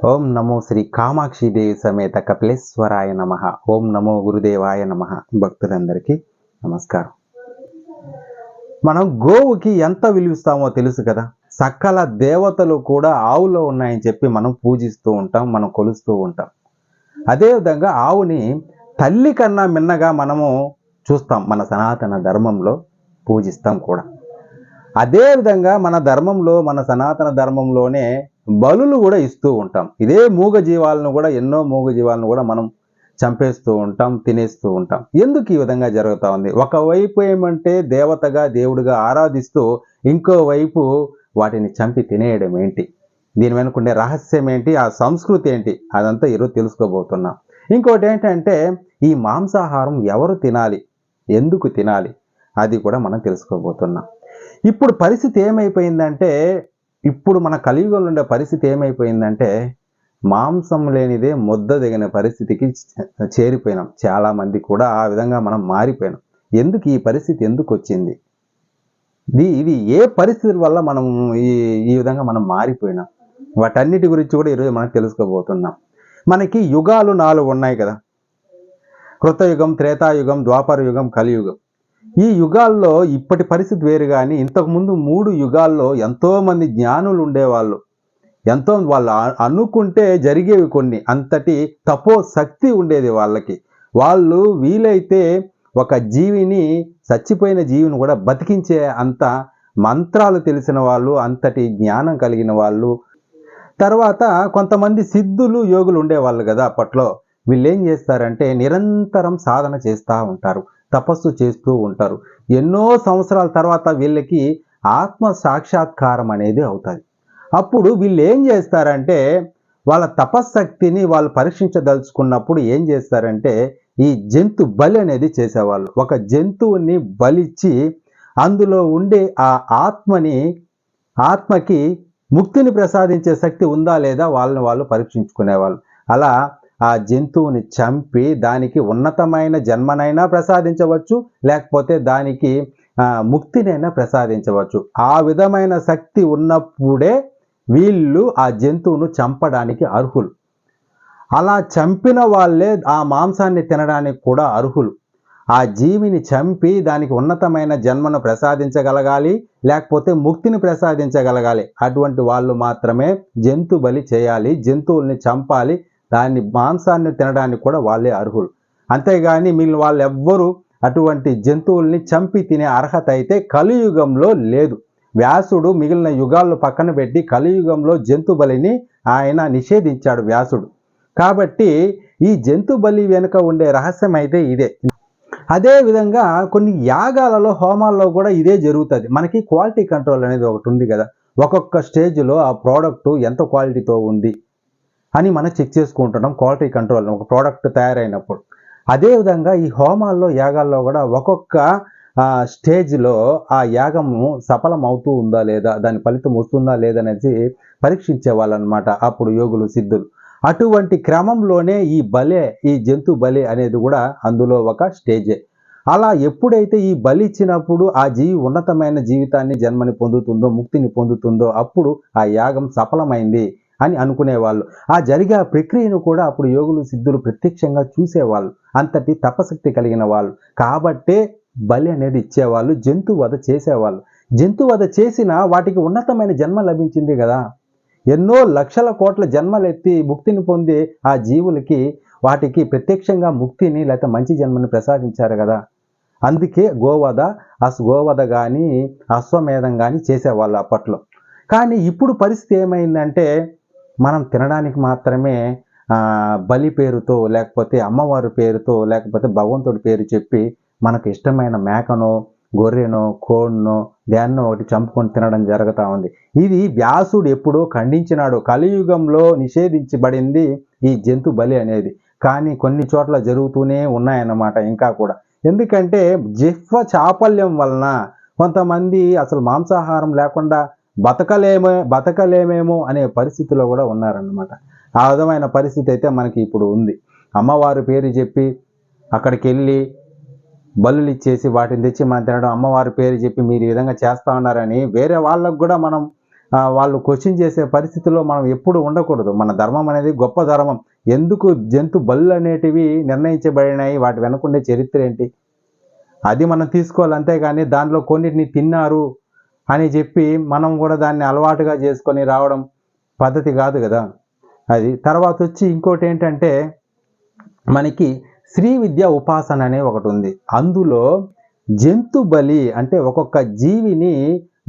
ఓం నమో శ్రీ కామాక్షిదేవి సమేత కపిలేశ్వరాయ నమ. ఓం నమో గురుదేవాయ నమ. భక్తులందరికీ నమస్కారం. మనం గోవుకి ఎంత విలువిస్తామో తెలుసు కదా. సకల దేవతలు కూడా ఆవులో ఉన్నాయని చెప్పి మనం పూజిస్తూ ఉంటాం, మనం కొలుస్తూ ఉంటాం. అదేవిధంగా ఆవుని తల్లి కన్నా మిన్నగా మనము చూస్తాం, మన సనాతన ధర్మంలో పూజిస్తాం కూడా. అదేవిధంగా మన ధర్మంలో, మన సనాతన ధర్మంలోనే బలులు కూడా ఇస్తూ ఉంటాం. ఇదే మూగ జీవాలను కూడా, ఎన్నో మూగ జీవాలను కూడా మనం చంపేస్తూ ఉంటాం, తినేస్తూ ఉంటాం. ఎందుకు ఈ విధంగా జరుగుతూ ఉంది? ఒకవైపు ఏమంటే దేవతగా, దేవుడిగా ఆరాధిస్తూ, ఇంకోవైపు వాటిని చంపి తినేయడం ఏంటి? దీని వెనుకుండే రహస్యం ఏంటి? ఆ సంస్కృతి ఏంటి? అదంతా ఈరోజు తెలుసుకోబోతున్నాం. ఇంకోటి ఏంటంటే, ఈ మాంసాహారం ఎవరు తినాలి, ఎందుకు తినాలి, అది కూడా మనం తెలుసుకోబోతున్నాం. ఇప్పుడు పరిస్థితి ఏమైపోయిందంటే, ఇప్పుడు మన కలియుగంలో ఉండే పరిస్థితి ఏమైపోయిందంటే, మాంసం లేనిదే ముద్ద దిగిన పరిస్థితికి చేరిపోయినాం. చాలామంది కూడా ఆ విధంగా మనం మారిపోయినాం. ఎందుకు ఈ పరిస్థితి ఎందుకు వచ్చింది? ఇది ఏ పరిస్థితుల వల్ల మనం ఈ విధంగా మనం మారిపోయినాం? వాటన్నిటి గురించి కూడా ఈరోజు మనం తెలుసుకోబోతున్నాం. మనకి యుగాలు 4 ఉన్నాయి కదా. కృతయుగం, త్రేతాయుగం, ద్వాపర యుగం, కలియుగం. ఈ యుగాల్లో ఇప్పటి పరిస్థితి వేరు. కానీ ఇంతకుముందు 3 యుగాల్లో ఎంతోమంది జ్ఞానులు ఉండేవాళ్ళు. ఎంతో వాళ్ళు అనుకుంటే జరిగేవి కొన్ని. అంతటి తపో శక్తి ఉండేది వాళ్ళకి. వాళ్ళు వీలైతే ఒక జీవిని, చచ్చిపోయిన జీవిని కూడా బతికించే అంత మంత్రాలు తెలిసిన వాళ్ళు, అంతటి జ్ఞానం కలిగిన వాళ్ళు. తర్వాత కొంతమంది సిద్ధులు, యోగులు ఉండేవాళ్ళు కదా అప్పట్లో. వీళ్ళు ఏం చేస్తారంటే నిరంతరం సాధన చేస్తూ ఉంటారు, తపస్సు చేస్తూ ఉంటారు. ఎన్నో సంవత్సరాల తర్వాత వీళ్ళకి ఆత్మ సాక్షాత్కారం అనేది అవుతుంది. అప్పుడు వీళ్ళు ఏం చేస్తారంటే, వాళ్ళ తపశ్శక్తిని వాళ్ళు పరీక్షించదలుచుకున్నప్పుడు ఏం చేస్తారంటే, ఈ జంతు బలి అనేది చేసేవాళ్ళు. ఒక జంతువుని బలిచ్చి అందులో ఉండే ఆ ఆత్మకి ముక్తిని ప్రసాదించే శక్తి ఉందా లేదా వాళ్ళని వాళ్ళు పరీక్షించుకునేవాళ్ళు. అలా ఆ జంతువుని చంపి దానికి ఉన్నతమైన జన్మనైనా ప్రసాదించవచ్చు, లేకపోతే దానికి ముక్తినైనా ప్రసాదించవచ్చు. ఆ విధమైన శక్తి ఉన్నప్పుడే వీళ్ళు ఆ జంతువును చంపడానికి అర్హులు. అలా చంపిన వాళ్ళే ఆ మాంసాన్ని తినడానికి కూడా అర్హులు. ఆ జీవిని చంపి దానికి ఉన్నతమైన జన్మను ప్రసాదించగలగాలి, లేకపోతే ముక్తిని ప్రసాదించగలగాలి. అటువంటి వాళ్ళు మాత్రమే జంతు బలి చేయాలి, జంతువుల్ని చంపాలి, దాన్ని మాంసాన్ని తినడానికి కూడా వాళ్ళే అర్హులు. అంతేగాని మిగిలిన వాళ్ళు ఎవ్వరూ అటువంటి జంతువుల్ని చంపి తినే అర్హత అయితే కలియుగంలో లేదు. వ్యాసుడు మిగిలిన యుగాలను పక్కన పెట్టి కలియుగంలో జంతు బలిని ఆయన నిషేధించాడు వ్యాసుడు. కాబట్టి ఈ జంతు బలి వెనుక ఉండే రహస్యం అయితే ఇదే. అదే విధంగా కొన్ని యాగాలలో, హోమాల్లో కూడా ఇదే జరుగుతుంది. మనకి క్వాలిటీ కంట్రోల్ అనేది ఒకటి ఉంది కదా. ఒక్కొక్క స్టేజ్లో ఆ ప్రోడక్ట్ ఎంత క్వాలిటీతో ఉంది అని మనం చెక్ చేసుకుంటున్నాం, క్వాలిటీ కంట్రోల్ ఒక ప్రోడక్ట్ తయారైనప్పుడు. అదేవిధంగా ఈ హోమాల్లో, యాగాల్లో కూడా ఒక్కొక్క స్టేజ్లో ఆ యాగము సఫలం అవుతూ ఉందా లేదా, దాని ఫలితం వస్తుందా లేదనేది పరీక్షించే వాళ్ళు అనమాట అప్పుడు యోగులు, సిద్ధులు. అటువంటి క్రమంలోనే ఈ జంతు బలి అనేది కూడా అందులో ఒక స్టేజే. అలా ఎప్పుడైతే ఈ బలి ఇచ్చినప్పుడు ఆ జీవి ఉన్నతమైన జీవితాన్ని, జన్మని పొందుతుందో, ముక్తిని పొందుతుందో అప్పుడు ఆ యాగం సఫలమైంది అని అనుకునేవాళ్ళు. ఆ జరిగే ప్రక్రియను కూడా అప్పుడు యోగులు, సిద్ధులు ప్రత్యక్షంగా చూసేవాళ్ళు. అంతటి తపశక్తి కలిగిన వాళ్ళు కాబట్టే బలి అనేది ఇచ్చేవాళ్ళు, జంతువధ చేసేవాళ్ళు. జంతువధ చేసిన వాటికి ఉన్నతమైన జన్మ లభించింది కదా. ఎన్నో లక్షల కోట్ల జన్మలెత్తి ముక్తిని పొంది ఆ జీవులకి, వాటికి ప్రత్యక్షంగా ముక్తిని లేకపోతే మంచి జన్మని ప్రసాదించారు కదా. అందుకే గోవధ కానీ, అశ్వమేధం కానీ చేసేవాళ్ళు అప్పట్లో. కానీ ఇప్పుడు పరిస్థితి ఏమైందంటే, మనం తినడానికి మాత్రమే బలి పేరుతో, లేకపోతే అమ్మవారి పేరుతో, లేకపోతే భగవంతుడి పేరు చెప్పి మనకు ఇష్టమైన మేకనో, గొర్రెనో, కోడినో, దేన్నో ఒకటి చంపుకొని తినడం జరుగుతూ ఉంది. ఇది వ్యాసుడు ఎప్పుడో ఖండించినాడు. కలియుగంలో నిషేధించబడింది ఈ జంతు బలి అనేది. కానీ కొన్ని చోట్ల జరుగుతూనే ఉన్నాయన్నమాట ఇంకా కూడా. ఎందుకంటే జిహ్వ చాపల్యం వలన కొంతమంది అసలు మాంసాహారం లేకుండా బతకలేమేమో అనే పరిస్థితిలో కూడా ఉన్నారన్నమాట. ఆ విధమైన పరిస్థితి అయితే మనకి ఇప్పుడు ఉంది. అమ్మవారి పేరు చెప్పి అక్కడికి వెళ్ళి బలులు ఇచ్చేసి వాటిని తెచ్చి మనం తినడం, అమ్మవారి పేరు చెప్పి మీరు ఈ విధంగా చేస్తూ ఉన్నారని వేరే వాళ్ళకు కూడా మనం వాళ్ళు క్వశ్చన్ చేసే పరిస్థితిలో మనం ఎప్పుడు ఉండకూడదు. మన ధర్మం అనేది గొప్ప ధర్మం. ఎందుకు జంతు బలులు అనేటివి నిర్ణయించబడినాయి, వాటి వెనకుండే చరిత్ర ఏంటి, అది మనం తీసుకోవాలి. అంతేగాని దానిలో కొన్నిటిని తిన్నారు అని చెప్పి మనం కూడా దాన్ని అలవాటుగా చేసుకొని రావడం పద్ధతి కాదు కదా అది. తర్వాత వచ్చి ఇంకోటి ఏంటంటే, మనకి శ్రీ విద్య ఉపాసన అనే ఒకటి ఉంది. అందులో జంతు బలి అంటే ఒక్కొక్క జీవిని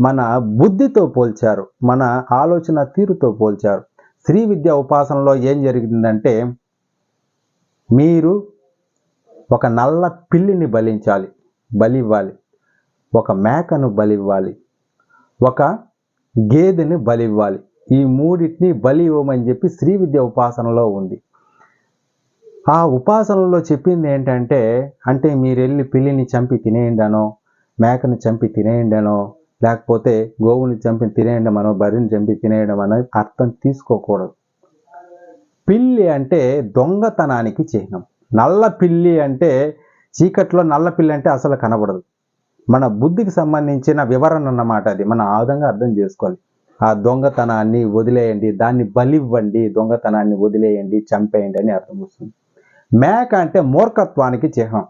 మన బుద్ధితో పోల్చారు, మన ఆలోచన తీరుతో పోల్చారు. శ్రీ విద్య ఉపాసనలో ఏం జరిగిందంటే, మీరు ఒక నల్ల పిల్లిని బలి ఇవ్వాలి, ఒక మేకను బలి ఇవ్వాలి, ఒక గేదెని బలి ఇవ్వాలి. ఈ మూడింటిని బలి ఇవ్వమని చెప్పి శ్రీ విద్య ఉపాసనలో ఉంది. ఆ ఉపాసనలో చెప్పింది ఏంటంటే, అంటే మీరు వెళ్ళి పిల్లిని చంపి తినేయండనో, మేకను చంపి తినేయండనో, లేకపోతే గోవుని చంపి తినేయడమనో, బర్రెని చంపి తినేయడమనో అర్థం తీసుకోకూడదు. పిల్లి అంటే దొంగతనానికి చిహ్నం. నల్ల పిల్లి అంటే చీకట్లో నల్ల పిల్లి అంటే అసలు కనబడదు. మన బుద్ధికి సంబంధించిన వివరణ అన్నమాట అది. మనం ఆ విధంగా అర్థం చేసుకోవాలి. ఆ దొంగతనాన్ని వదిలేయండి, దాన్ని బలివ్వండి, దొంగతనాన్ని వదిలేయండి, చంపేయండి అని అర్థం వస్తుంది. మేక అంటే మూర్ఖత్వానికి చిహ్నం.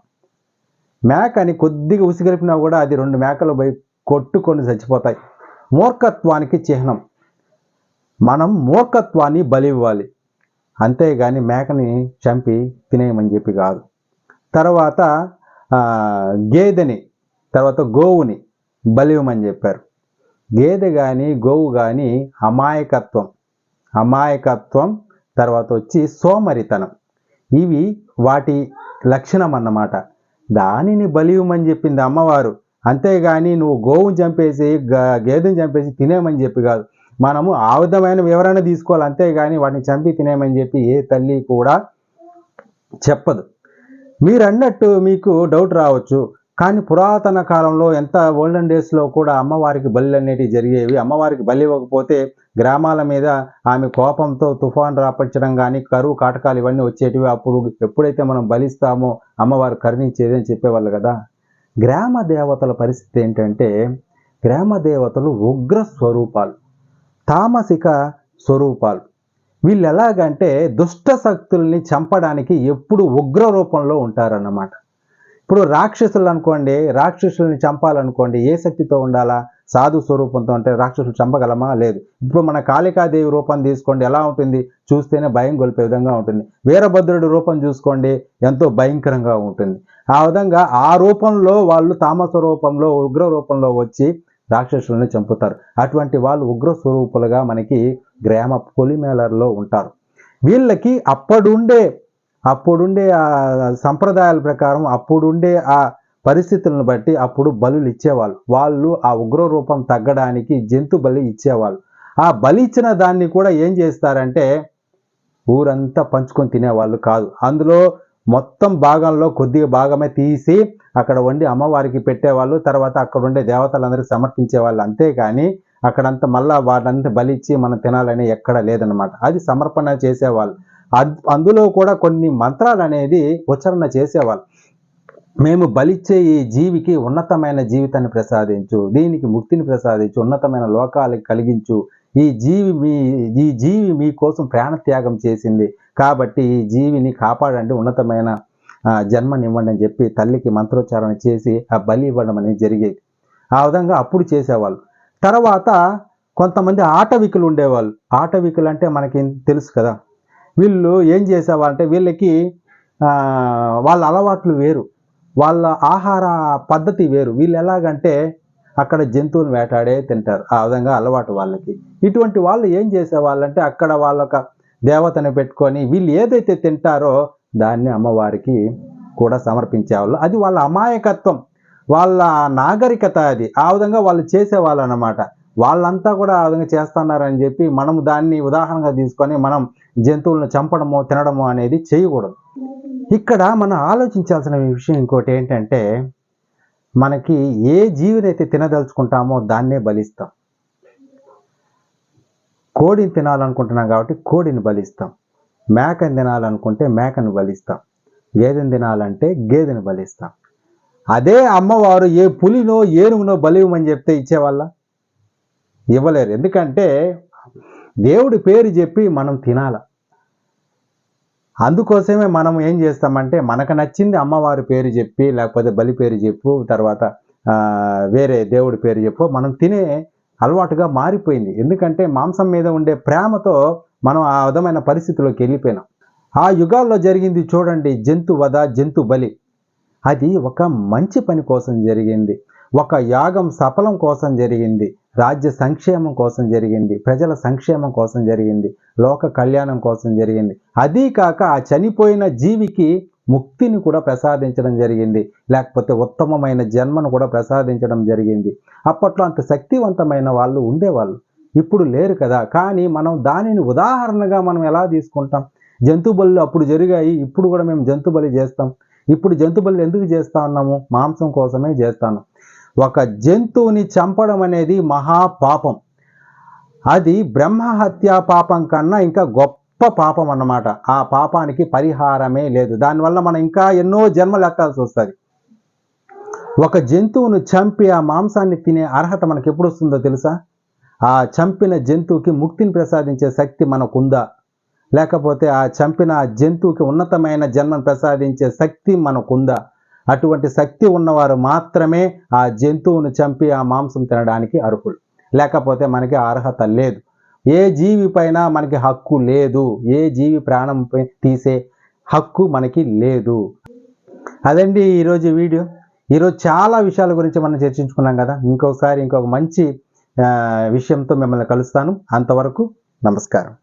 మేకని కొద్దిగా ఉసిగలిపినా కూడా అది 2 మేకలు పోయి కొట్టుకొని చచ్చిపోతాయి. మూర్ఖత్వానికి చిహ్నం. మనం మూర్ఖత్వాన్ని బలి ఇవ్వాలి, అంతేగాని మేకని చంపి తినేయమని చెప్పి కాదు. తర్వాత గేదెని, తర్వాత గోవుని బలి ఇవ్వమని చెప్పారు. గేదె కానీ గోవు కానీ అమాయకత్వం, తర్వాత వచ్చి సోమరితనం, ఇవి వాటి లక్షణం అన్నమాట. దానిని బలి ఇవ్వమని చెప్పింది అమ్మవారు, అంతేగాని నువ్వు గోవుని చంపేసి గేదెని చంపేసి తినేమని చెప్పి కాదు. మనము ఆ విధమైన వివరణ తీసుకోవాలి, అంతేగాని వాటిని చంపి తినేమని చెప్పి ఏ తల్లి కూడా చెప్పదు. మీరు అన్నట్టు మీకు డౌట్ రావచ్చు, కానీ పురాతన కాలంలో ఎంత ఓల్డెన్ డేస్లో కూడా అమ్మవారికి బలి అనేటివి జరిగేవి. అమ్మవారికి బలి ఇవ్వకపోతే గ్రామాల మీద ఆమె కోపంతో తుఫాను రాపించడం కానీ, కరువు కాటకాలు ఇవన్నీ వచ్చేటివి. అప్పుడు ఎప్పుడైతే మనం బలిస్తామో అమ్మవారు కరుణించేది అని చెప్పేవాళ్ళు కదా. గ్రామ దేవతల పరిస్థితి ఏంటంటే, గ్రామ దేవతలు ఉగ్ర స్వరూపాలు, తామసిక స్వరూపాలు. వీళ్ళు ఎలాగంటే దుష్ట శక్తుల్ని చంపడానికి ఎప్పుడు ఉగ్ర రూపంలో ఉంటారన్నమాట. ఇప్పుడు రాక్షసులు అనుకోండి, రాక్షసుల్ని చంపాలనుకోండి ఏ శక్తితో ఉండాలా? సాధు స్వరూపంతో. అంటే రాక్షసులు చంపగలమా? లేదు. ఇప్పుడు మన కాళికాదేవి రూపం తీసుకోండి, ఎలా ఉంటుంది? చూస్తేనే భయం గొలిపే విధంగా ఉంటుంది. వీరభద్రుడి రూపం చూసుకోండి, ఎంతో భయంకరంగా ఉంటుంది. ఆ విధంగా ఆ రూపంలో వాళ్ళు తామస రూపంలో, ఉగ్ర రూపంలో వచ్చి రాక్షసులను చంపుతారు. అటువంటి వాళ్ళు ఉగ్ర స్వరూపులుగా మనకి గ్రామ పొలిమేళల్లో ఉంటారు. వీళ్ళకి అప్పుడుండే ఆ సంప్రదాయాల ప్రకారం, అప్పుడుండే ఆ పరిస్థితులను బట్టి అప్పుడు బలులు ఇచ్చేవాళ్ళు. వాళ్ళు ఆ ఉగ్ర రూపం తగ్గడానికి జంతు బలి ఇచ్చేవాళ్ళు. ఆ బలి ఇచ్చిన దాన్ని కూడా ఏం చేస్తారంటే ఊరంతా పంచుకొని తినేవాళ్ళు కాదు. అందులో మొత్తం భాగంలో కొద్దిగా భాగమే తీసి అక్కడ వండి అమ్మవారికి పెట్టేవాళ్ళు. తర్వాత అక్కడ ఉండే దేవతలందరికీ సమర్పించేవాళ్ళు. అంతేగాని అక్కడంతా మళ్ళా వాటంతా బలిచ్చి మనం తినాలని ఎక్కడ లేదనమాట. అది సమర్పణ చేసేవాళ్ళు. అందులో కూడా కొన్ని మంత్రాలు అనేది ఉచ్చారణ చేసేవాళ్ళు. మేము బలిచ్చే ఈ జీవికి ఉన్నతమైన జీవితాన్ని ప్రసాదించు, దీనికి ముక్తిని ప్రసాదించు, ఉన్నతమైన లోకాలకు కలిగించు, ఈ జీవి మీకోసం ప్రాణత్యాగం చేసింది కాబట్టి ఈ జీవిని కాపాడండి, ఉన్నతమైన జన్మనివ్వండి అని చెప్పి తల్లికి మంత్రోచ్చారణ చేసి ఆ బలి ఇవ్వడం అనేది జరిగేది. ఆ విధంగా అప్పుడు చేసేవాళ్ళు. తర్వాత కొంతమంది ఆటవికులు ఉండేవాళ్ళు. ఆటవికులు అంటే మనకి తెలుసు కదా. వీళ్ళు ఏం చేసేవాళ్ళంటే వీళ్ళకి వాళ్ళ అలవాట్లు వేరు, వాళ్ళ ఆహార పద్ధతి వేరు. వీళ్ళు ఎలాగంటే అక్కడ జంతువులు వేటాడే తింటారు. ఆ విధంగా అలవాటు వాళ్ళకి. ఇటువంటి వాళ్ళు ఏం చేసేవాళ్ళంటే అక్కడ వాళ్ళొక దేవతను పెట్టుకొని వీళ్ళు ఏదైతే తింటారో దాన్ని అమ్మవారికి కూడా సమర్పించేవాళ్ళు. అది వాళ్ళ అమాయకత్వం, వాళ్ళ నాగరికత అది. ఆ విధంగా వాళ్ళు చేసేవాళ్ళు అన్నమాట. వాళ్ళంతా కూడా ఆ విధంగా చేస్తున్నారని చెప్పి మనం దాన్ని ఉదాహరణగా తీసుకొని మనం జంతువులను చంపడమో తినడమో అనేది చేయకూడదు. ఇక్కడ మనం ఆలోచించాల్సిన విషయం ఇంకోటి ఏంటంటే, మనకి ఏ జీవినైతే తినదలుచుకుంటామో దాన్నే బలిస్తాం. కోడిని తినాలనుకుంటున్నాం కాబట్టి కోడిని బలిస్తాం, మేకని తినాలనుకుంటే మేకను బలిస్తాం, గేదెని తినాలంటే గేదెని బలిస్తాం. అదే అమ్మవారు ఏ పులినో ఏనుగునో బలివ్వమని చెప్తే ఇచ్చేవాళ్ళ? ఇవ్వలేరు. ఎందుకంటే దేవుడి పేరు చెప్పి మనం తినాల. అందుకోసమే మనం ఏం చేస్తామంటే మనకు నచ్చింది అమ్మవారి పేరు చెప్పి, లేకపోతే బలి పేరు చెప్పు, తర్వాత వేరే దేవుడి పేరు చెప్పు మనం తినే అలవాటుగా మారిపోయింది. ఎందుకంటే మాంసం మీద ఉండే ప్రేమతో మనం ఆ విధమైన పరిస్థితిలోకి వెళ్ళిపోయినాం. ఆ యుగాల్లో జరిగింది చూడండి, జంతు వధ, జంతు బలి. అది ఒక మంచి పని కోసం జరిగింది, ఒక యాగం సఫలం కోసం జరిగింది, రాజ్య సంక్షేమం కోసం జరిగింది, ప్రజల సంక్షేమం కోసం జరిగింది, లోక కళ్యాణం కోసం జరిగింది. అదీ కాక ఆ చనిపోయిన జీవికి ముక్తిని కూడా ప్రసాదించడం జరిగింది, లేకపోతే ఉత్తమమైన జన్మను కూడా ప్రసాదించడం జరిగింది. అప్పట్లో అంత శక్తివంతమైన వాళ్ళు ఉండేవాళ్ళు, ఇప్పుడు లేరు కదా. కానీ మనం దానిని ఉదాహరణగా మనం ఎలా తీసుకుంటాం? జంతు బలులు అప్పుడు జరిగాయి, ఇప్పుడు కూడా మేము జంతు బలి చేస్తాం. ఇప్పుడు జంతు బలి ఎందుకు చేస్తా ఉన్నాము? మాంసం కోసమే చేస్తాను. ఒక జంతువుని చంపడం అనేది మహాపాపం. అది బ్రహ్మహత్యా పాపం కన్నా ఇంకా గొప్ప పాపం అన్నమాట. ఆ పాపానికి పరిహారమే లేదు. దానివల్ల మనం ఇంకా ఎన్నో జన్మలు ఎత్తాల్సి వస్తుంది. ఒక జంతువును చంపి ఆ మాంసాన్ని తినే అర్హత మనకి ఎప్పుడు వస్తుందో తెలుసా? ఆ చంపిన జంతువుకి ముక్తిని ప్రసాదించే శక్తి మనకుందా? లేకపోతే ఆ చంపిన జంతువుకి ఉన్నతమైన జన్మను ప్రసాదించే శక్తి మనకుందా? అటువంటి శక్తి ఉన్నవారు మాత్రమే ఆ జంతువును చంపి ఆ మాంసం తినడానికి అర్హులు. లేకపోతే మనకి అర్హత లేదు. ఏ జీవి పైన మనకి హక్కు లేదు. ఏ జీవి ప్రాణం తీసే హక్కు మనకి లేదు. అదండి ఈరోజు వీడియో. ఈరోజు చాలా విషయాల గురించి మనం చర్చించుకున్నాం కదా. ఇంకొక మంచి విషయంతో మిమ్మల్ని కలుస్తాను. అంతవరకు నమస్కారం.